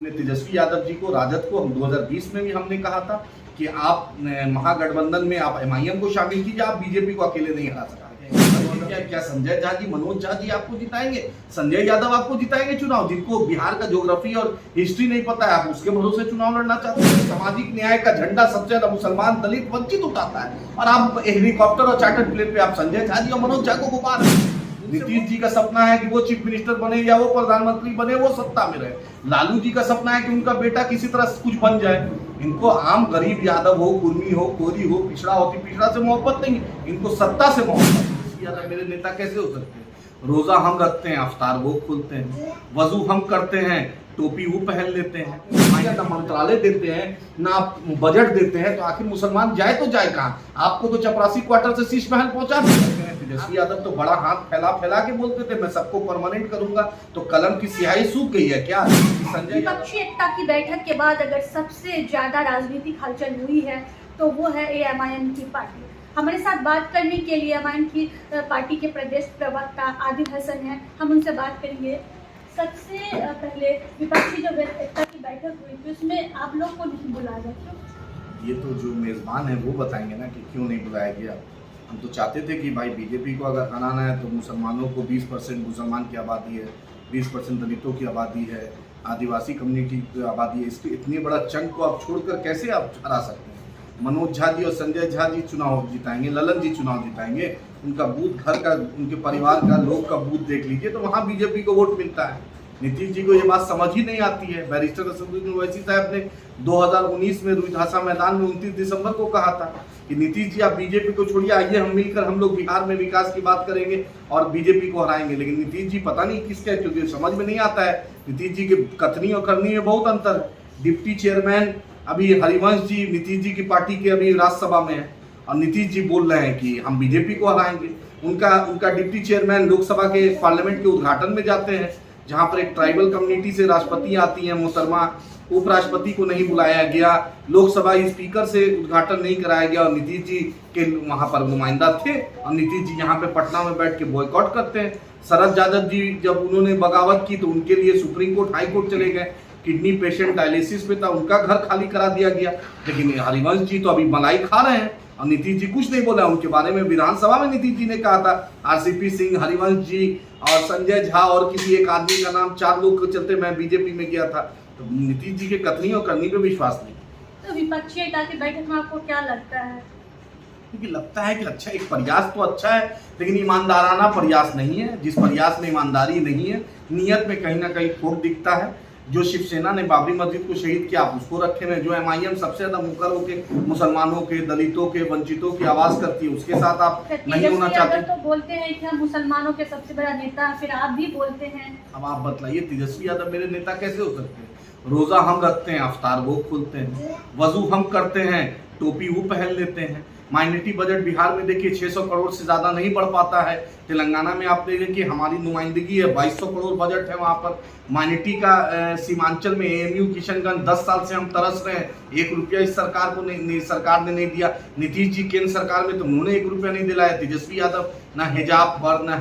तेजस्वी यादव जी को, राजद को, हम 2020 में भी हमने कहा था कि आप महागठबंधन में आप एमआईएम को शामिल कीजिए, आप बीजेपी को अकेले नहीं हरा सकते। क्या संजय झा जी, मनोज झा जी आपको जिताएंगे? संजय यादव आपको जिताएंगे चुनाव? जिनको बिहार का ज्योग्राफी और हिस्ट्री नहीं पता है, आप उसके भरोसे चुनाव लड़ना चाहते हैं? सामाजिक न्याय का झंडा सबसे ज्यादा मुसलमान, दलित, वंचित उठाता है, और आप हेलीकॉप्टर और चार्टर्ड प्लेन पे आप संजय झा जी और मनोज झा को गुमा रहे हैं। नीतीश जी का सपना है कि वो चीफ मिनिस्टर बने या वो प्रधानमंत्री बने, वो सत्ता में रहे। लालू जी का सपना है कि उनका बेटा किसी तरह कुछ बन जाए। इनको आम गरीब यादव हो, कुर्मी हो, कोरी हो, पिछड़ा से मोहब्बत नहीं, इनको सत्ता से मोहब्बत। मेरे नेता कैसे हो सकते हैं? रोजा हम रखते हैं, अफ्तार वो खोलते हैं, वजू हम करते हैं, टोपी वो पहन लेते हैं, ना मंत्रालय देते हैं, ना बजट देते हैं, तो आखिर मुसलमान जाए तो जाए कहाँ? आपको तो चपरासी क्वार्टर से शीश महल पहुंचा देते हैं। तेजस्वी यादव तो बड़ा हाथ फैला फैला के बोलते थे मैं सबको परमानेंट करूंगा, तो कलम की स्याही सूख गई है क्या? संजय विपक्षी एकता की बैठक के बाद अगर सबसे ज्यादा राजनीतिक हलचल हुई है तो वो है एएमआईएम की पार्टी। हमारे साथ बात करने के लिए एएमआईएम की पार्टी के प्रदेश प्रवक्ता आदिल हसन हैं, हम उनसे बात करेंगे। सबसे पहले विपक्षी जो एकता की बैठक हुई थी उसमें आप लोग को नहीं बुलाया गया? ये तो जो मेजबान है वो बताएंगे ना कि क्यों नहीं बुलाया गया। हम तो चाहते थे कि भाई बीजेपी को अगर हराना है तो मुसलमानों को 20% मुसलमान की आबादी है, 20% दलितों की आबादी है, आदिवासी कम्युनिटी की आबादी है, इसके इतने बड़ा चंक को आप छोड़कर कैसे आप हरा सकते हैं? मनोज झा जी और संजय झा जी चुनाव जिताएंगे, ललन जी चुनाव जिताएंगे, उनका बूथ घर का, उनके परिवार का, लोग का बूथ देख लीजिए तो वहाँ बीजेपी को वोट मिलता है। नीतीश जी को ये बात समझ ही नहीं आती है। बैरिस्टर असदुद्दीन ओवैसी साहब ने 2019 में रुईधासा मैदान में 29 दिसंबर को कहा था कि नीतीश जी आप बीजेपी को छोड़िए, आइए हम मिलकर हम लोग बिहार में विकास की बात करेंगे और बीजेपी को हराएंगे। लेकिन नीतीश जी पता नहीं किसके, क्योंकि समझ में नहीं आता है। नीतीश जी के कथनी और करनी में बहुत अंतर है। डिप्टी चेयरमैन अभी हरिवंश जी नीतीश जी की पार्टी के अभी राज्यसभा में है और नीतीश जी बोल रहे हैं कि हम बीजेपी को हराएंगे। उनका डिप्टी चेयरमैन लोकसभा के पार्लियामेंट के उद्घाटन में जाते हैं जहां पर एक ट्राइबल कम्युनिटी से राष्ट्रपति आती हैं मोहतरमा, उपराष्ट्रपति को नहीं बुलाया गया, लोकसभा स्पीकर से उद्घाटन नहीं कराया गया और नीतीश जी के वहां पर नुमाइंदा थे और नीतीश जी यहाँ पे पटना में बैठ के बॉयकॉट करते हैं। शरद यादव जी जब उन्होंने बगावत की तो उनके लिए सुप्रीम कोर्ट, हाई कोर्ट चले गए। किडनी पेशेंट डायलिसिस पे था, उनका घर खाली करा दिया गया। लेकिन हरिवंश जी तो अभी मलाई खा रहे हैं और नीतीश जी कुछ नहीं बोला उनके बारे में। विधानसभा में नीतीश जी ने कहा था आरसीपी सिंह, हरिवंश जी और संजय झा और किसी एक आदमी का नाम, 4 लोग के चलते मैं बीजेपी में गया था। तो नीतीश जी के कथनी और करनी पे विश्वास नहीं। तो विपक्षी एकता की बैठक में आपको क्या लगता है? क्योंकि लगता है कि अच्छा एक प्रयास तो अच्छा है लेकिन ईमानदाराना प्रयास नहीं है। जिस प्रयास में ईमानदारी नहीं है, नियत में कहीं ना कहीं खोट दिखता है। जो शिवसेना ने बाबरी मस्जिद को शहीद किया आप उसको रखे हैं, जो एमआईएम सबसे ज्यादा मुकर होकर मुसलमानों के, दलितों के, वंचितों की आवाज करती है उसके साथ आप नहीं होना चाहते। तो बोलते हैं कि हम मुसलमानों के सबसे बड़ा नेता, फिर आप भी बोलते हैं। अब आप बतलाइए तेजस्वी यादव मेरे नेता कैसे हो सकते हैं? रोजा हम रखते हैं, अफ्तार वो खोलते हैं, वजू हम करते हैं, टोपी वो पहन लेते हैं। माइनॉरिटी बजट बिहार में देखिए 600 करोड़ से ज़्यादा नहीं बढ़ पाता है। तेलंगाना में आप देखें कि हमारी नुमाइंदगी है, 2200 करोड़ बजट है वहाँ पर। माइनॉरिटी का सीमांचल में एएमयू किशनगंज 10 साल से हम तरस रहे हैं, 1 रुपया इस सरकार को सरकार ने नहीं दिया। नीतीश जी केंद्र सरकार में तो उन्होंने 1 रुपया नहीं दिलाया। तेजस्वी यादव ना हिजाब पर, ना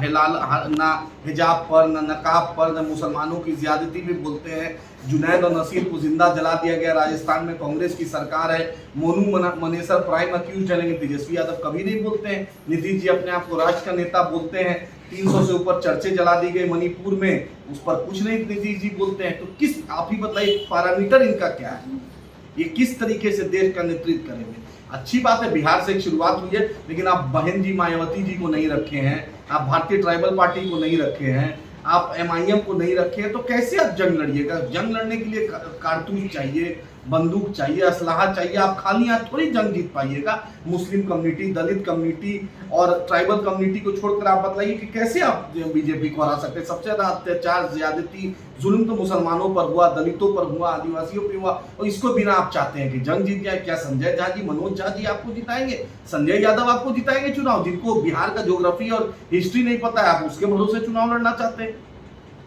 हिजाब पर, ना नकाब पर, ना मुसलमानों की ज्यादती भी बोलते हैं। जुनैद और नसीर को जिंदा जला दिया गया। राजस्थान में कांग्रेस की सरकार है, मोनू मनेसर प्राइम अक्यूज है, लेकिन तेजस्वी यादव कभी नहीं बोलते हैं। नीतीश जी अपने आप को राष्ट्र का नेता बोलते हैं। 300 से ऊपर चर्चे जला दी गई मणिपुर में, उस पर कुछ नहीं नीतीश जी बोलते हैं। तो किस, आप ही बताइए पैरामीटर इनका क्या है? ये किस तरीके से देश का नेतृत्व करेंगे? अच्छी बात है बिहार से एक शुरुआत हुई है, लेकिन आप बहन जी मायावती जी को नहीं रखे हैं, आप भारतीय ट्राइबल पार्टी को नहीं रखे हैं, आप एमआईएम को नहीं रखे हैं, तो कैसे आप जंग लड़िएगा? जंग लड़ने के लिए कारतूस चाहिए, बंदूक चाहिए, असलाहा चाहिए। आप खाली हाथ थोड़ी जंग जीत पाइएगा। मुस्लिम कम्युनिटी, दलित कम्युनिटी और ट्राइबल कम्युनिटी को छोड़कर आप बताइए कि कैसे आप बीजेपी को हरा सकते हैं? सबसे ज्यादा अत्याचार, ज्यादती, जुल्म तो मुसलमानों पर हुआ, दलितों पर हुआ, आदिवासियों पर हुआ, और इसको बिना आप चाहते हैं कि जंग जीत जाए। क्या संजय झा जी, मनोज झा जी आपको जिताएंगे? संजय यादव आपको जिताएंगे चुनाव? जिनको बिहार का ज्योग्राफी और हिस्ट्री नहीं पता है, आप उसके भरोसे चुनाव लड़ना चाहते हैं?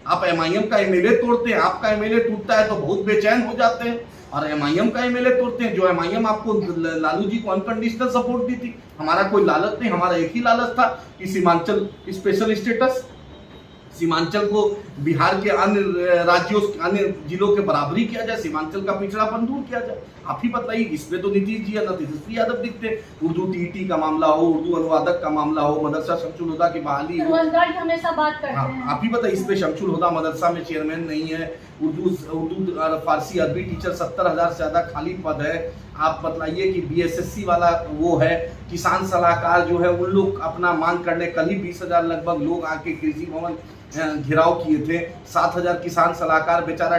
आप एमआईएम का एमएलए तोड़ते हैं, आपका एमएलए टूटता है तो बहुत बेचैन हो जाते हैं, और एमआईएम का एमएलए तोड़ते हैं। जो एमआईएम आपको लालू जी को अनकंडीशनल सपोर्ट दी थी, हमारा कोई लालच नहीं, हमारा एक ही लालच था कि सीमांचल स्पेशल स्टेटस, सीमांचल को बिहार के अन्य राज्यों अन्य जिलों के बराबरी किया जाए, सीमांचल का पिछड़ापन दूर किया जाए। आप ही बताइए, इसमें तो नीतीश जी या तेजस्वी यादव दिखते। उर्दू टीईटी का मामला हो, उर्दू अनुवादक का मामला हो, मदरसा शमशुल हुदा की बहाली हो, रोजगार की हमेशा बात करते हैं। आप ही बताइए, इस पे शमशुल हुदा मदरसा में चेयरमैन नहीं है। उर्दू फारसी अरबी टीचर 70,000 से ज्यादा खाली पद है। आप बताइए कि बीएसएससी वाला वो है, किसान सलाहकार जो है, उन लोग अपना मांग करने, कल ही 20,000 लगभग लोग आके कृषि भवन घेराव किए थे। 7,000 किसान सलाहकार बेचारा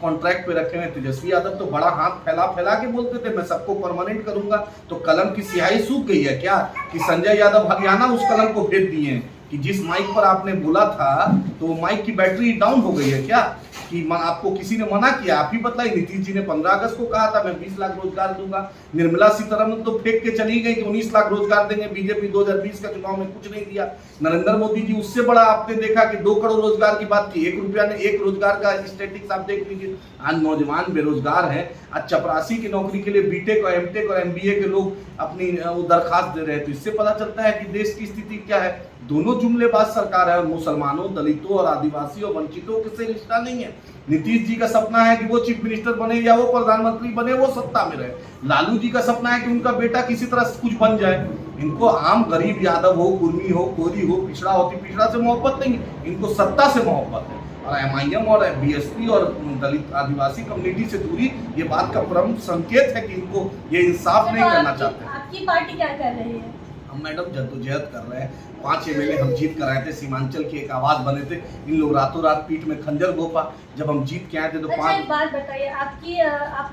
कॉन्ट्रैक्ट पे रखे हुए। तेजस्वी यादव तो बड़ा हाथ फैला फैला के बोलते थे मैं सबको परमानेंट करूंगा, तो कलम की स्याही सूख गई है क्या कि संजय यादव हरियाणा उस कलम को भेज दिए हैं कि जिस माइक पर आपने बोला था तो माइक की बैटरी डाउन हो गई है क्या कि आपको किसी ने मना किया? आप ही बताइए, नीतीश जी ने 15 अगस्त को कहा था मैं 20 लाख रोजगार दूंगा। निर्मला सीतारमण तो फेंक के चली गई कि 19 लाख रोजगार देंगे। बीजेपी 2020 का चुनाव में कुछ नहीं दिया। नरेंद्र मोदी जी उससे बड़ा आपने देखा कि 2 करोड़ रोजगार की बात की, 1 रुपया ने 1 रोजगार का स्टैटिस्टिक्स आप देख लीजिए। आज नौजवान बेरोजगार हैं, आज चपरासी की नौकरी के लिए बीटेक और एमटेक और एमबीए के लोग अपनी दरखास्त दे रहे हैं। तो इससे पता चलता है कि देश की स्थिति क्या है। दोनों जुमलेबाज सरकार है और मुसलमानों, दलितों और आदिवासियों, वंचितों से रिश्ता नहीं है। नीतीश जी का सपना है कि वो चीफ मिनिस्टर बने या वो प्रधानमंत्री बने, वो सत्ता में रहे। लालू जी का सपना है कि उनका बेटा किसी तरह कुछ बन जाए। इनको आम गरीब यादव हो, कुर्मी हो, कोरी हो, पिछड़ा से मोहब्बत नहीं, इनको सत्ता से मोहब्बत है। और एमआईएम और बीएसपी और दलित आदिवासी कम्युनिटी से दूरी, ये बात का प्रमुख संकेत है कि इनको ये इंसाफ नहीं करना चाहते। आपकी पार्टी क्या कर रही है? हम मैडम जद्दोजहद कर रहे हैं। 5 एमएलए हम जीत कर आए थे, सीमांचल की एक आवाज बने थे। इन लोग रातों रात पीठ में खंजर घोपा। जब हम जीत के आए थे तो अच्छा, एक बात बताइए, आप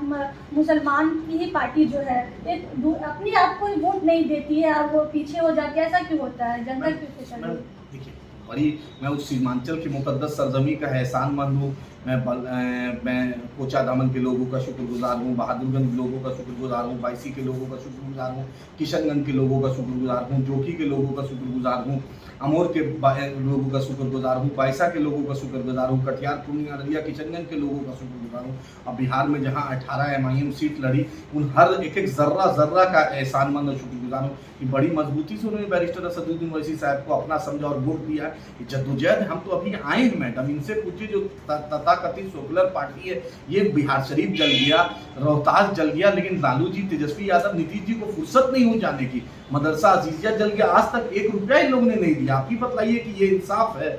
मुसलमान की ही पार्टी जो है अपनी आपको वोट नहीं देती है, आप वो पीछे हो जाती है, ऐसा क्यों होता है? जनता क्यों? देखिए, बड़ी मैं उस सीमांचल की मुकद्दस सरजमी का एहसानमंद हूँ। मैं कोचा दामन के लोगों का शुक्रगुजार हूँ, बहादुरगंज के लोगों का शुक्रगुजार हूँ, बायसी के लोगों का शुक्रगुजार हूँ, किशनगंज के लोगों का शुक्रगुजार हूँ, जोकी के लोगों का शुक्रगुजार हूँ, अमोर के लोगों का शुक्रगुजार हूँ, बायसा के लोगों का शुक्रगुजार हूँ, कटिहार, पूर्णिया, अररिया, किशनगंज के लोगों का शुक्रगुजार हूँ। और बिहार में जहाँ 18 एमआईएम सीट लड़ी, उन हर एक जर्रा का एहसानमंद और शुक्रगुजार हूँ कि बड़ी मजबूती से उन्होंने बैरिस्टर असदुद्दीन ओवैसी साहब को अपना समझा और वोट दिया। जद्दोजहद हम तो अभी आए हैं मैडम, इनसे पूछिए जो तथाकथित सेकुलर पार्टी है, ये बिहार शरीफ जल गया, रोहतास जल गया, लेकिन लालू जी, तेजस्वी यादव, नीतीश जी को फुर्सत नहीं हो जाने की। मदरसा अजीजिया जल गया, आज तक 1 रुपया इन लोगों ने नहीं दिया। आप ही बताइए कि ये इंसाफ है?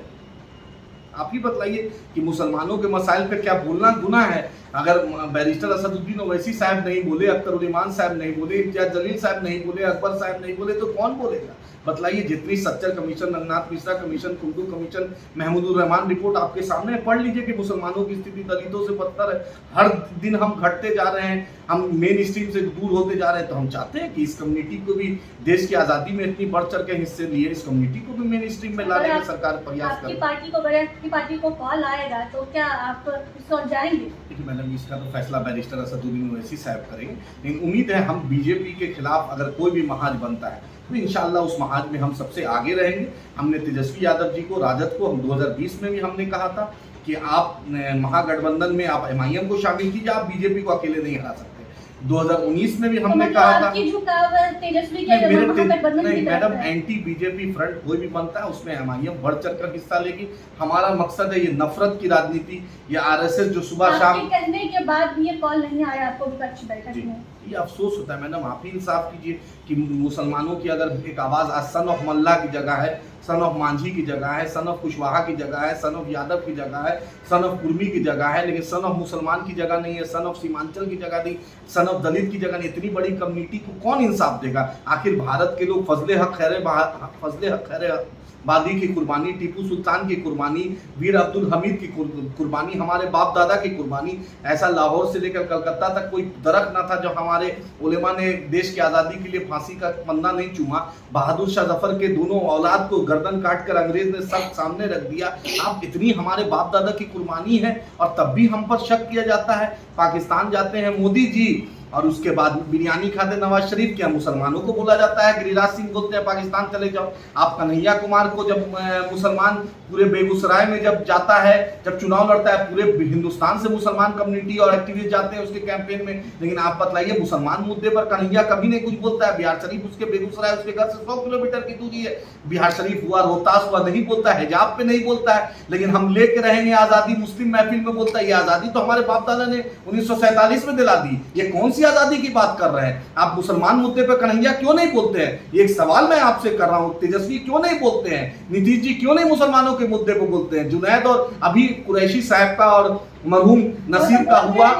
आप ही बताइए कि मुसलमानों के मसाइल पे क्या बोलना गुनाह है? अगर बैरिस्टर असदुद्दीन ओवैसी साहब नहीं बोले, अख्तरुल साहब नहीं बोले, इम्तियाज जलील साहब नहीं बोले, अकबर साहब नहीं बोले, तो कौन बोलेगा? बतलाइए। जितनी Sachar commission, Ranganath Mishra commission, Kundu commission, Mahmoodur Rahman report आपके सामने है, पढ़ लीजिए कि मुसलमानों की स्थिति दलितों से बदतर है। हर दिन हम घटते जा रहे हैं, हम मेन स्ट्रीम से दूर होते जा रहे हैं। तो हम चाहते हैं कि इस कम्युनिटी को भी, देश की आज़ादी में इतनी बढ़ चढ़ के हिस्से लिए, इस कम्युनिटी को भी मेन स्ट्रीम में लाने का सरकार प्रयास करे। आपकी पार्टी को कॉल आएगा तो क्या आप इस ओर जाएंगे? देखिए मैडम, इसका तो फैसला बैरिस्टर असदुद्दीन ओवैसी साहब करेंगे, लेकिन उम्मीद है हम बीजेपी के खिलाफ अगर कोई भी महाज बनता है तो इंशाल्लाह उस महाज में हम सबसे आगे रहेंगे। हमने तेजस्वी यादव जी को, राजद को, हम 2020 में भी हमने कहा था कि आप महागठबंधन में आप एमआईएम को शामिल कीजिए, आप बीजेपी को अकेले नहीं हरा सकते। 2019 में भी हमने कहा था। नहीं मैडम, एंटी बीजेपी फ्रंट कोई भी बनता है उसमें एमआईएम बढ़ चढ़ कर हिस्सा लेगी। हमारा मकसद है ये नफरत की राजनीति, या आरएसएस जो सुबह शाम कहने के बाद ये कॉल नहीं आया आपको विपक्ष बैठक में? ये अफसोस होता है मैडम। आप ही इंसाफ कीजिए कि मुसलमानों की अगर एक आवाज़ आज सन ऑफ मल्ला की जगह है, सन ऑफ मांझी की जगह है, सन ऑफ कुशवाहा की जगह है, सन ऑफ यादव की जगह है, सन ऑफ कुर्मी की जगह है, लेकिन सन ऑफ मुसलमान की जगह नहीं है, सन ऑफ सीमांचल की जगह नहीं, सन ऑफ दलित की जगह नहीं। इतनी बड़ी कम्युनिटी को कौन इंसाफ देगा? आखिर भारत के लोग फजले हक खैरे बादी की कुर्बानी, टीपू सुल्तान की कुर्बानी, वीर अब्दुल हमीद की कुर्बानी, हमारे बाप दादा की कुर्बानी, ऐसा लाहौर से लेकर कलकत्ता तक कोई दरख्त ना था जो हमारे उलेमा ने देश की आज़ादी के लिए फांसी का पन्ना नहीं चूमा। बहादुर शाह जफर के दोनों औलाद को गर्दन काट कर अंग्रेज ने सब सामने रख दिया। आप इतनी हमारे बाप दादा की कुर्बानी है और तब भी हम पर शक किया जाता है। पाकिस्तान जाते हैं मोदी जी, और उसके बाद बिरयानी खाते नवाज शरीफ, क्या मुसलमानों को बोला जाता है? गिरिराज सिंह बोलते हैं पाकिस्तान चले जाओ। आप कन्हैया कुमार को जब मुसलमान पूरे बेगूसराय में जब जाता है, जब चुनाव लड़ता है, पूरे हिंदुस्तान से मुसलमान कम्युनिटी और एक्टिविस्ट जाते हैं उसके कैंपेन में, लेकिन आप बतलाइए मुसलमान मुद्दे पर कन्हैया कभी नहीं कुछ बोलता है। बिहार शरीफ उसके बेगूसराय उसके घर से 100 किलोमीटर की दूरी है। बिहार शरीफ हुआ, रोहतास हुआ, नहीं बोलता है, हिजाब पे नहीं बोलता है, लेकिन हम लेके रहेंगे आजादी, मुस्लिम महफिल में बोलता है। ये आजादी तो हमारे बाप दादा ने 1947 में दिला दी, ये कौन सी आजादी की बात कर रहे हैं आप? मुसलमान मुद्दे पर कन्हैया क्यों नहीं बोलते हैं? ये एक सवाल मैं आपसे कर रहा हूं। तेजस्वी क्यों नहीं बोलते हैं? नीतीश जी क्यों नहीं मुसलमानों के मुद्दे पर बोलते हैं? जुनैद और अभी कुरैशी साहब का और मरहूम नसीर का हुआ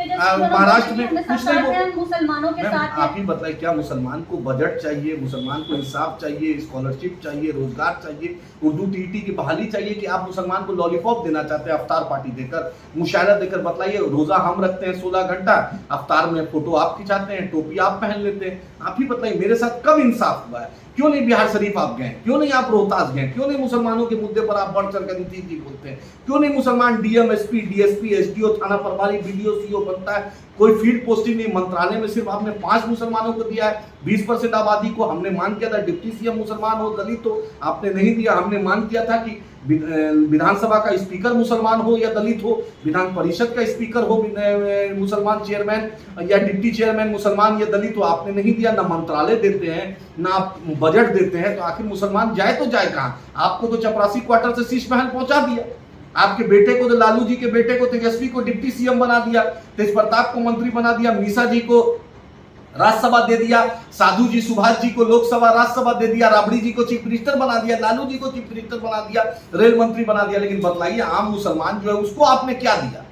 महाराष्ट्र में, कुछ नहीं बोलते मुसलमानों के साथ। आप ही बताइए, क्या मुसलमान को बजट चाहिए, मुसलमान को इंसाफ चाहिए, स्कॉलरशिप चाहिए, रोजगार चाहिए, उर्दू टीटी की बहाली चाहिए, कि आप मुसलमान को लॉलीपॉप देना चाहते हैं अफ्तार पार्टी देकर, मुशायरा देकर? बतलाइए। रोजा हम रखते हैं 16 घंटा, अफ्तार में फोटो आप खिंचाते हैं, टोपी आप पहन लेते हैं। आप ही बताइए मेरे साथ कब इंसाफ हुआ है? क्यों नहीं बिहार शरीफ आप गए? क्यों नहीं आप रोहतास गए? क्यों नहीं मुसलमानों के मुद्दे पर आप बढ़ चढ़ कर नीतीश जी बोलते हैं? क्यों नहीं मुसलमान डीएम, एसपी, डीएसपी, एसडीओ, थाना प्रभारी, बीडीओ, सीओ बनता है? कोई फील्ड पोस्टिंग नहीं। मंत्रालय में सिर्फ आपने 5 मुसलमानों को दिया है। 20% आबादी को हमने मांग किया था डिप्टी सीएम मुसलमान हो, दलित हो, आपने नहीं दिया। हमने मांग किया था कि विधानसभा का स्पीकर मुसलमान हो या दलित हो, विधान परिषद का स्पीकर हो मुसलमान, चेयरमैन या डिप्टी चेयरमैन मुसलमान या दलित हो, आपने नहीं दिया। ना मंत्रालय देते हैं, ना आप बजट देते हैं, तो आखिर मुसलमान जाए तो जाए कहाँ? आपको तो चपरासी क्वार्टर से शीश महल पहुंचा दिया। आपके बेटे को, तो लालू जी के बेटे को, तेजस्वी को डिप्टी सीएम बना दिया, तेज प्रताप को मंत्री बना दिया, मीसा जी को राज्यसभा दे दिया, साधु जी सुभाष जी को लोकसभा राज्यसभा दे दिया, राबड़ी जी को चीफ मिनिस्टर बना दिया, लालू जी को चीफ मिनिस्टर बना दिया, रेल मंत्री बना दिया। लेकिन बतलाइए आम मुसलमान जो है उसको आपने क्या दिया?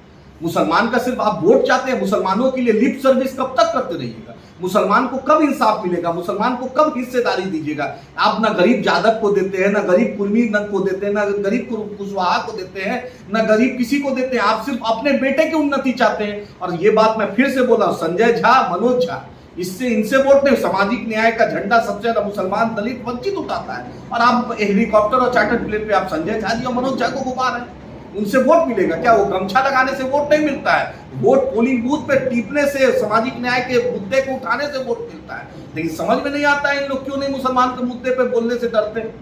मुसलमान का सिर्फ आप वोट चाहते हैं। मुसलमानों के लिए लिप सर्विस कब तक करते रहिएगा? मुसलमान को कब इंसाफ मिलेगा? मुसलमान को कब हिस्सेदारी दीजिएगा? आप ना गरीब जादव को देते हैं, ना गरीब कुर्मी नंग को देते हैं, ना गरीब कुशवाहा को देते हैं, ना गरीब किसी को देते हैं। आप सिर्फ अपने बेटे की उन्नति चाहते हैं। और ये बात मैं फिर से बोला, संजय झा, मनोज झा, इससे इनसे वोट नहीं। सामाजिक न्याय का झंडा सबसे ज्यादा मुसलमान, दलित, वंचित उठाता है, और आप हेलीकॉप्टर और चार्टर्ड प्लेन पे आप संजय झा जी और मनोज झा को घुमा रहे हैं। उनसे वोट मिलेगा क्या? वो गमछा लगाने से वोट नहीं मिलता है। वोट पोलिंग बूथ पे टीपने से, सामाजिक न्याय के मुद्दे को उठाने से वोट मिलता है। लेकिन समझ में नहीं आता है इन लोग क्यों नहीं मुसलमान के मुद्दे पे बोलने से डरते हैं।